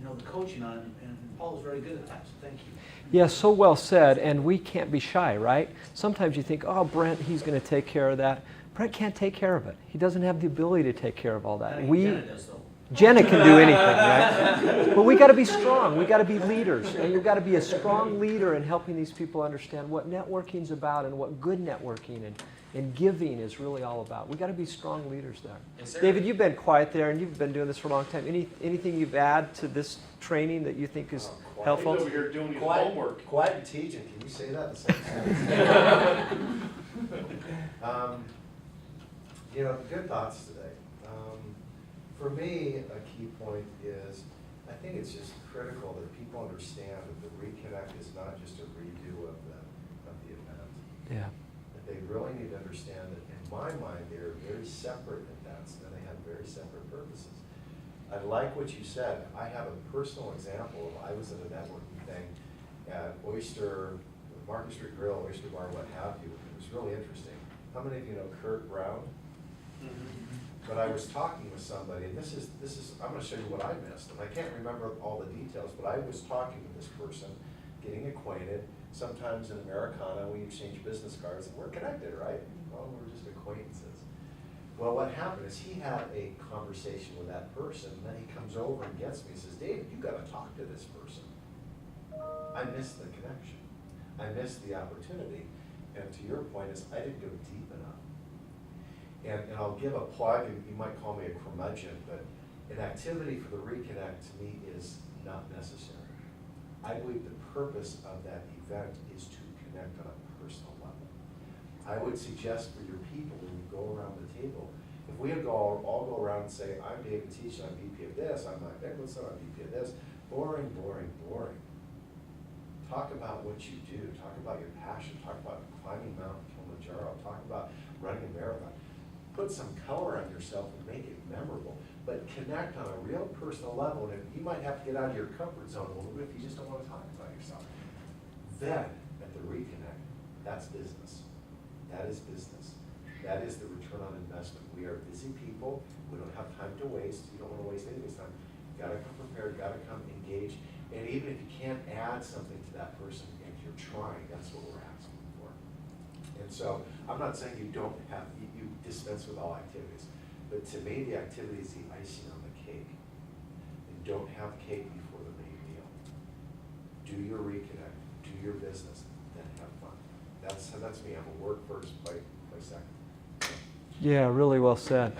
the coaching on it, and Paul is very good at that, so thank you. Yeah, so well said, and we can't be shy, right? Sometimes you think, oh, Brent, he's going to take care of that. Brent can't take care of it. He doesn't have the ability to take care of all that. Jenna does, though. Jenna can do anything, right? But we got to be strong. We got to be leaders, and you've got to be a strong leader in helping these people understand what networking's about and what good networking and giving is really all about. We got to be strong leaders there. David, you've been quiet there, and you've been doing this for a long time. Anything you've add to this training that you think is helpful? He's over here doing his homework. Quiet and teaching, can you say that at the same time? Good thoughts today. For me, a key point is, I think it's just critical that people understand that the reconnect is not just a redo of the event. Yeah. That they really need to understand that, in my mind, they're very separate events and they have very separate purposes. I like what you said. I have a personal example of, I was at a networking thing at Market Street Grill, Oyster Bar, what have you. It was really interesting. How many of you know Kurt Brown? Mm-hmm. But I was talking with somebody, and this is I'm going to show you what I missed, and I can't remember all the details, but I was talking with this person, getting acquainted. Sometimes in Americana, we exchange business cards, and we're connected, right? Well, we're just acquaintances. Well, what happened is he had a conversation with that person, and then he comes over and gets me and says, David, you got to talk to this person. I missed the connection. I missed the opportunity. And to your point is, I didn't go deep enough. And I'll give a plug, and you might call me a curmudgeon, but an activity for the reconnect to me is not necessary. I believe the purpose of that event is to connect on a personal level. I would suggest for your people, when you go around the table, if we all go around and say, I'm David Teach, I'm VP of this, I'm Mike Nicholson, I'm VP of this, boring, boring, boring. Talk about what you do. Talk about your passion. Talk about climbing Mount Kilimanjaro. Talk about running a marathon. Put some color on yourself and make it memorable, but connect on a real personal level. And you might have to get out of your comfort zone a little bit if you just don't want to talk about yourself. Then, at the reconnect, that's business. That is business. That is the return on investment. We are busy people. We don't have time to waste. You don't want to waste anybody's time. You gotta come prepared, you gotta come engaged. And even if you can't add something to that person, if you're trying, that's what we're asking for. And so, I'm not saying you don't have, you dispense with all activities, but to me, the activity is the icing on the cake. And don't have cake before the main meal. Do your reconnect, do your business, then have fun. That's me. I'm a work first, play second. Yeah, really well said.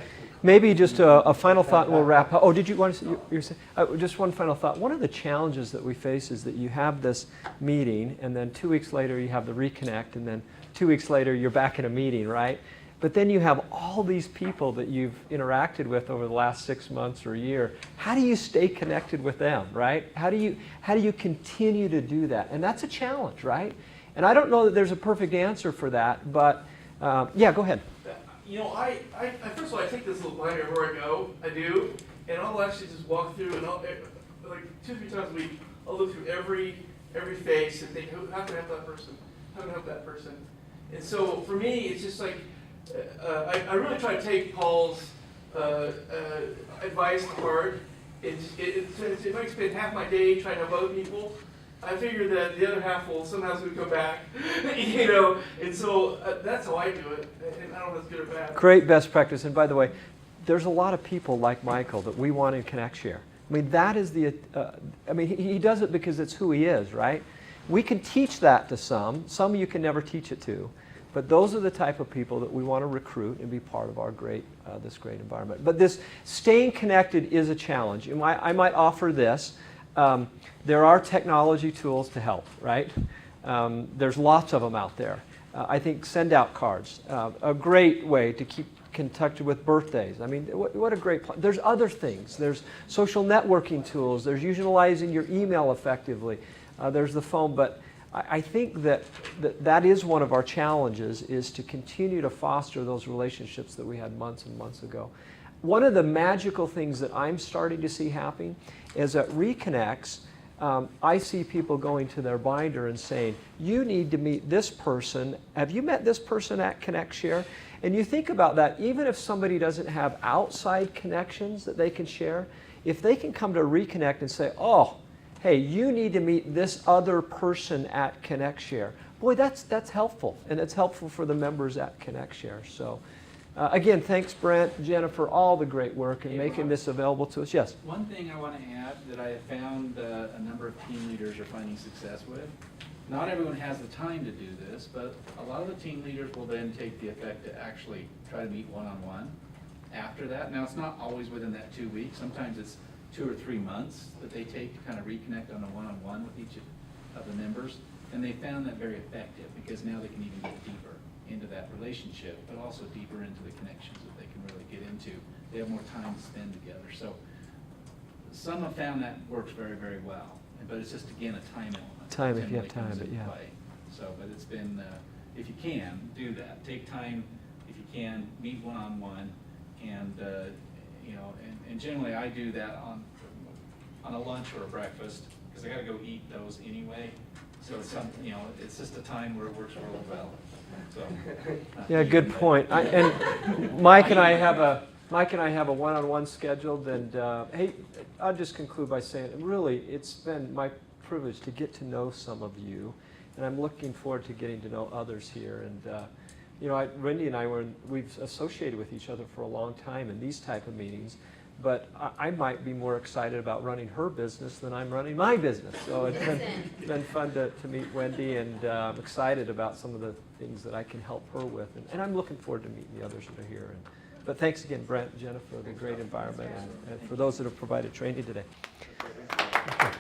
Maybe just a final thought and we'll wrap up. Oh, did you want to say, you're saying, just one final thought. One of the challenges that we face is that you have this meeting and then 2 weeks later you have the reconnect and then 2 weeks later you're back in a meeting, right? But then you have all these people that you've interacted with over the last 6 months or a year. How do you stay connected with them, right? How do you continue to do that? And that's a challenge, right? And I don't know that there's a perfect answer for that, but yeah, go ahead. You know, I first of all, I take this little binder everywhere I go. I do, and I'll actually just walk through and I'll, like 2 or 3 times a week, I'll look through every face and think, how can I help that person? How can I help that person? And so for me, it's just like I really try to take Paul's advice to heart. If I spend half my day trying to help other people, I figure that the other half will somehow come back, you know, and so that's how I do it, and I don't know if it's good or bad. Great best practice, and by the way, there's a lot of people like Michael that we want in ConnectShare. I mean, that is the, I mean, he does it because it's who he is, right? We can teach that to some you can never teach it to, but those are the type of people that we want to recruit and be part of our great, this great environment. But this staying connected is a challenge. I might offer this. There are technology tools to help, right? There's lots of them out there. I think send out cards, a great way to keep connected with birthdays. I mean, what a great plan. There's other things. There's social networking tools. There's utilizing your email effectively. There's the phone. But I think that is one of our challenges, is to continue to foster those relationships that we had months and months ago. One of the magical things that I'm starting to see happening is at Reconnects, I see people going to their binder and saying, you need to meet this person. Have you met this person at ConnectShare? And you think about that, even if somebody doesn't have outside connections that they can share, if they can come to Reconnect and say, oh, hey, you need to meet this other person at ConnectShare. Boy, that's helpful, and it's helpful for the members at ConnectShare. So. Again, thanks, Brent, Jennifer, all the great work in making this available to us. Yes? One thing I want to add that I have found a number of team leaders are finding success with. Not everyone has the time to do this, but a lot of the team leaders will then take the effect to actually try to meet one-on-one after that. Now, it's not always within that 2 weeks. Sometimes it's 2 or 3 months that they take to kind of reconnect on a one-on-one with each of the members. And they found that very effective because now they can even get deeper into that relationship, but also deeper into the connections that they can really get into. They have more time to spend together. So some have found that works very, very well. But it's just, again, a time element. Time, if you have time, but yeah. So, but it's been, if you can, do that. Take time, if you can, meet one-on-one, and, you know, and generally I do that on a lunch or a breakfast, because I gotta go eat those anyway. So it's you know, it's just a time where it works really well. So, yeah, good point. And Mike and I have a one-on-one scheduled, and hey, I'll just conclude by saying, really, it's been my privilege to get to know some of you, and I'm looking forward to getting to know others here. And you know, Wendy and I we've associated with each other for a long time in these type of meetings. But I might be more excited about running her business than I'm running my business. So it's been fun to meet Wendy, and I'm excited about some of the things that I can help her with. And I'm looking forward to meeting the others that are here. But thanks again, Brent and Jennifer, for the great environment, and for those that have provided training today. Okay.